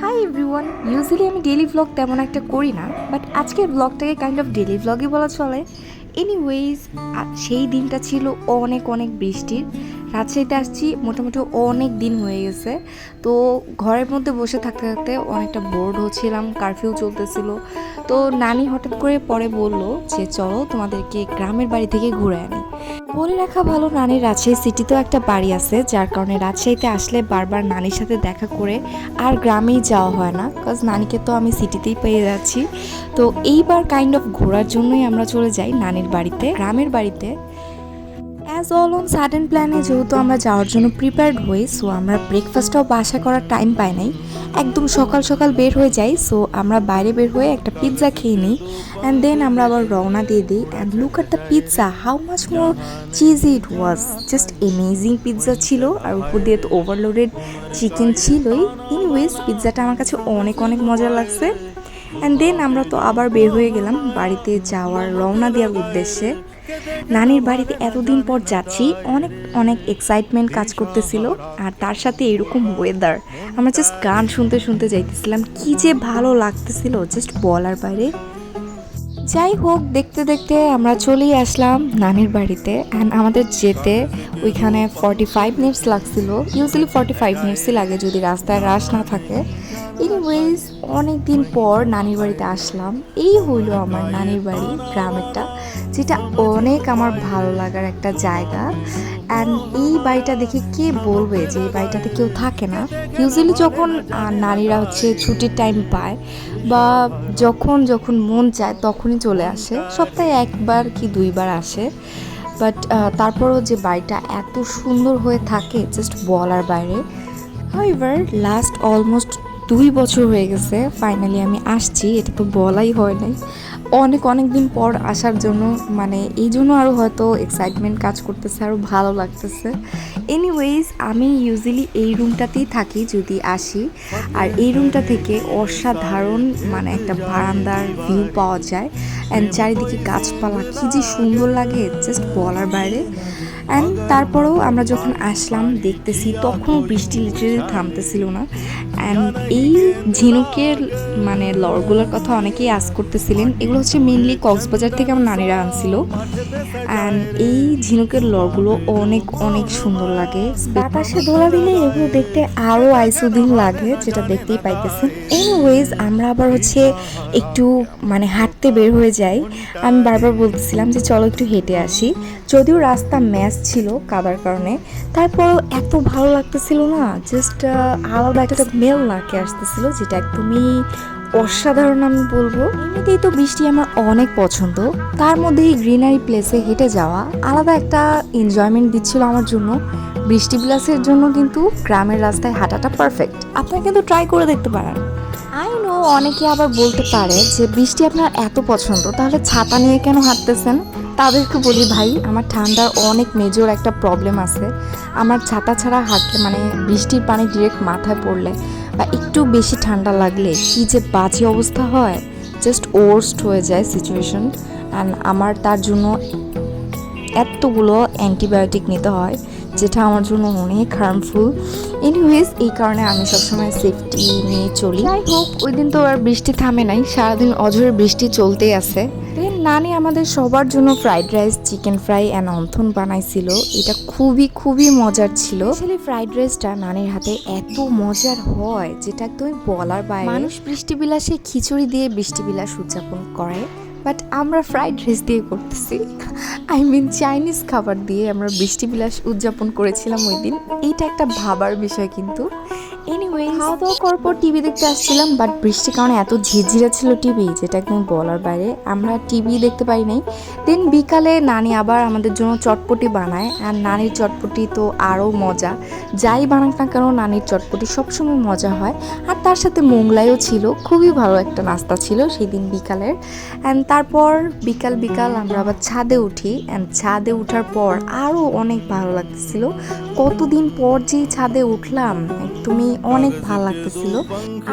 Hi everyone, usually আমি daily vlog তেমন একটা করি না, বাট আজকের ভ্লগটাকে কাইন্ড অফ ডেইলি ভ্লগই বলা চলে। এনিওয়েজ, সেই দিনটা ছিল অনেক অনেক বৃষ্টির। রাজশাহীতে আসছি মোটামুটি অনেক দিন হয়ে গেছে। তো ঘরের মধ্যে বসে থাকতে থাকতে অনেকটা বোর্ড হচ্ছিলাম, কারফিউ চলতেছিল। তো নানি হঠাৎ করে পরে বলল যে চলো তোমাদেরকে গ্রামের বাড়ি থেকে ঘুরে আনি। বলে রাখা ভালো, নানির রাজশাহী সিটিতেও একটা বাড়ি আছে, যার কারণে রাজশাহীতে আসলে বারবার নানির সাথে দেখা করে আর গ্রামেই যাওয়া হয় না, বিকজ নানিকে তো আমি সিটিতেই পেয়ে যাচ্ছি। তো এইবার কাইন্ড অফ ঘোরার জন্যই আমরা চলে যাই নানির বাড়িতে, গ্রামের বাড়িতে। অ্যাজ অল অন সাডেন প্ল্যানে যেহেতু আমরা যাওয়ার জন্য প্রিপেয়ার্ড হই, সো আমরা ব্রেকফাস্টটাও বাসা করার টাইম পাই নাই, একদম সকাল সকাল বের হয়ে যাই। সো আমরা বাইরে বের হয়ে একটা পিৎজা খেয়ে নিই, অ্যান্ড দেন আমরা আবার রওনা দিয়ে দিই। And look at the pizza, how much more cheesy it was, just amazing pizza ছিল। আর উপর দিয়ে তো ওভারলোডেড চিকেন ছিলই। এনিওয়েজ, পিৎজাটা আমার কাছে অনেক অনেক মজা লাগছে। অ্যান্ড দেন আমরা তো আবার বের হয়ে গেলাম বাড়িতে যাওয়ার, রওনা দেওয়ার উদ্দেশ্যে। নানির বাড়িতে এতদিন পর যাচ্ছি, অনেক অনেক এক্সাইটমেন্ট কাজ করতেছিল। আর তার সাথে এরকম ওয়েদার, আমরা জাস্ট গান শুনতে শুনতে যাইতেছিলাম, কি যে ভালো লাগতেছিল জাস্ট বলার বাইরে। যাই হোক, দেখতে দেখতে আমরা চলেই আসলাম নানির বাড়িতে। অ্যান্ড আমাদের যেতে ওইখানে 45 মিনিটস লাগছিল। ইউজুয়ালি 45 মিনিটসই লাগে যদি রাস্তায় রাশ না থাকে। এনিওয়েজ, অনেক দিন পর নানির বাড়িতে আসলাম। এই হইলো আমার নানির বাড়ি, গ্রামেরটা, যেটা অনেক আমার ভালো লাগার একটা জায়গা। অ্যান্ড এই বাড়িটা দেখে কে বলবে যে এই বাড়িটাতে কেউ থাকে না। ইউজুয়ালি যখন নারীরা হচ্ছে ছুটির টাইম পায় বা যখন যখন মন চায় তখনই চলে আসে, সপ্তাহে একবার কি দুইবার আসে। বাট তারপরও যে বাড়িটা এত সুন্দর হয়ে থাকে জাস্ট বলার বাইরে। হাউএভার, লাস্ট অলমোস্ট 2 বছর হয়ে গেছে ফাইনালি আমি আসছি, এটা তো বলাই হয় নাই। অনেক অনেক দিন পর আসার জন্য, মানে এই জন্য আরও হয়তো এক্সাইটমেন্ট কাজ করতেছে, আরও ভালো লাগতেছে। এনিওয়েজ, আমি ইউজুয়ালি এই রুমটাতেই থাকি যদি আসি। আর এই রুমটা থেকে অসাধারণ মানে একটা বারান্দার ভিউ পাওয়া যায়। অ্যান্ড চারিদিকে গাছপালা কী যে সুন্দর লাগে জাস্ট বলার বাইরে। অ্যান্ড তারপরেও আমরা যখন আসলাম দেখতেছি তখনও বৃষ্টি লিটারেলি থামতেছিল না। অ্যান্ড এই ঝিনুকের মানে লরগুলোর কথা অনেকেই আস করতেছিলেন, এগুলো হচ্ছে মেনলি কক্সবাজার থেকে আমার নানিরা আনছিল। অ্যান্ড এই ঝিনুকের লরগুলো অনেক অনেক সুন্দর লাগে, বাতাসে দোলা দিলে এগুলো দেখতে আরও আইসুদিন লাগে, যেটা দেখতেই পাইতেছেন। এনিওয়েজ, আমরা আবার হচ্ছে একটু মানে হাঁটতে বের হয়ে যাই। আমি বারবার বলতেছিলাম যে চলো একটু হেঁটে আসি, যদিও রাস্তা ম্যাচ ছিল কাদার কারণে, তারপরও এত ভালো লাগতেছিল না, জাস্ট আলাদা একটা স্মেল নাকে আসতেছিল, যেটা একদমই অসাধারণ আমি বলবো। এমনিতেই তো বৃষ্টি আমার অনেক পছন্দ, তার মধ্যে এই গ্রিনারি প্লেসে হেঁটে যাওয়া আলাদা একটা এনজয়মেন্ট দিচ্ছিল আমার জন্য। বৃষ্টি বিলাসের জন্য কিন্তু গ্রামের রাস্তায় হাঁটাটা পারফেক্ট, আপনারা কিন্তু ট্রাই করে দেখতে পারেন। আই নো, অনেকে আবার বলতে পারে যে বৃষ্টি আপনার এত পছন্দ তাহলে ছাতা নিয়ে কেন হাঁটতেছেন। তাদেরকে বলি, ভাই আমার ঠান্ডার অনেক মেজর একটা প্রবলেম আছে। আমার ছাতা ছাড়া হাঁটলে মানে বৃষ্টির পানি ডিরেক্ট মাথায় পড়লে বা একটু বেশি ঠান্ডা লাগলে কি যে বাজে অবস্থা হয়, জাস্ট ওয়ার্স্ট হয়ে যায় সিচুয়েশন। অ্যান্ড আমার তার জন্য এতগুলো অ্যান্টিবায়োটিক নিতে হয়, যেটা আমার জন্য অনেক হার্মফুল। এনিওয়েজ, এই কারণে আমি সবসময় সেফটি নিয়ে চলি। যাই হোক, ওই দিন তো আর বৃষ্টি থামে নাই, সারাদিন অঝরে বৃষ্টি চলতেই আছে। দেন নানি আমাদের সবার জন্য fried rice, chicken fry and wonton বানাইছিল। এটা খুবই খুবই মজার ছিল। আসলে ফ্রাইড রাইসটা নানির হাতে এত মজার হয় যেটা একদমই বলার বাইরে। মানুষ বৃষ্টি বিলাসে খিচুড়ি দিয়ে বৃষ্টি বিলাস উদযাপন করে, বাট আমরা ফ্রাইড রাইস দিয়ে করতেছি, আই মিন চাইনিজ খাবার দিয়ে আমরা বৃষ্টি বিলাস উদযাপন করেছিলাম ওই দিন। এইটা একটা ভাবার বিষয় কিন্তু। এনিওয়ে, খাওয়া দাওয়া করার পর টিভি দেখতে আসছিলাম, বাট বৃষ্টির কারণে এত ঝিরঝিরে ছিল টিভি, যেটা একদম বলার বাইরে, আমরা টিভি দেখতে পারি নাই। দেন বিকালে নানি আবার আমাদের জন্য চটপটি বানায়, আর নানির চটপটি তো আরও মজা, যাই বানাক না কেন নানির চটপটি সবসময় মজা হয়। আর তার সাথে মোংলাইও ছিল, খুবই ভালো একটা নাস্তা ছিল সেই দিন বিকালের। অ্যান্ড তারপর বিকাল বিকাল আমরা আবার ছাদে উঠি। অ্যান্ড ছাদে ওঠার পর আরও অনেক ভালো লাগতেছিল, কতদিন পর যেই ছাদে উঠলাম একদমই অনেক ভালো লাগতেছিল।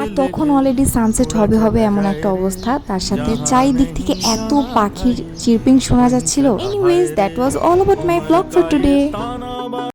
আর তখন অলরেডি সানসেট হবে হবে এমন একটা অবস্থা, তার সাথে চারিদিক থেকে এত পাখির চিরপিং শোনা যাচ্ছিল। Anyways, that was all about my blog for today.